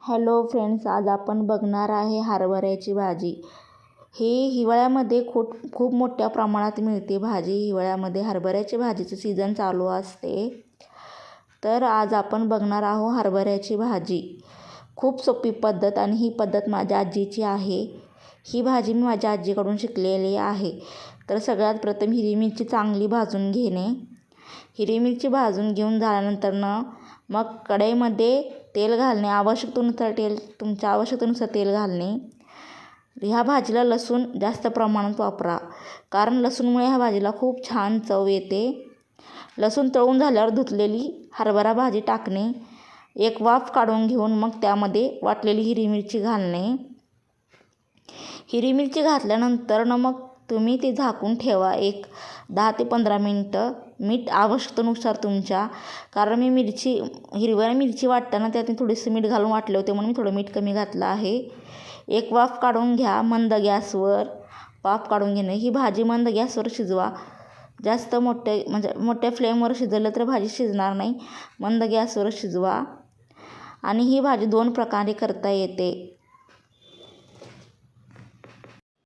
Hello friends, आज आपण बघणार आहे हरभऱ्याची भाजी. ही हिवाळ्यामध्ये खूप मोठ्या प्रमाणात मिळते भाजी. हिवाळ्यामध्ये हरभऱ्याची भाजीचं सीझन चालू असते. तर आज आपण बघणार आहोत हरभऱ्याची भाजी. खूप सोपी पद्धत आणि ही पद्धत माझ्या आजीची आहे. ही भाजी मी माझ्या आजीकडून शिकलेली आहे. तर सगळ्यात प्रथम हिरवी मिरची चांगली भाजून घेणे. हिरवी मिरची भाजून घेऊन झाल्यानंतर मग कढईमध्ये तेल घालणे. तुमच्या आवश्यकतेनुसार तेल घालणे. ह्या भाजीला लसूण जास्त प्रमाणात वापरा, कारण लसूणमुळे ह्या भाजीला खूप छान चव येते. लसूण तळून झाल्यावर धुतलेली हरभरा भाजी टाकणे. एक वाफ काढून घेऊन मग त्यामध्ये वाटलेली हिरवी मिरची घालणे. हिरवी मिरची घातल्यानंतर मग तुम्ही ते झाकून ठेवा एक 10 ते 15 मिनटं. मीठ आवश्यकतेनुसार तुमच्या, कारण मी हिरव्या मिरची वाटताना त्यात मी थोडेसे मीठ घालून वाटले होते, म्हणून मी थोडं मीठ कमी घातलं आहे. एक वाफ काढून घ्या मंद गॅसवर. वाफ काढून घेणे. ही भाजी मंद गॅसवर शिजवा. जास्त मोठ्या फ्लेमवर शिजवलं तर भाजी शिजणार नाही. मंद गॅसवर शिजवा. आणि ही भाजी 2 प्रकारे करता येते.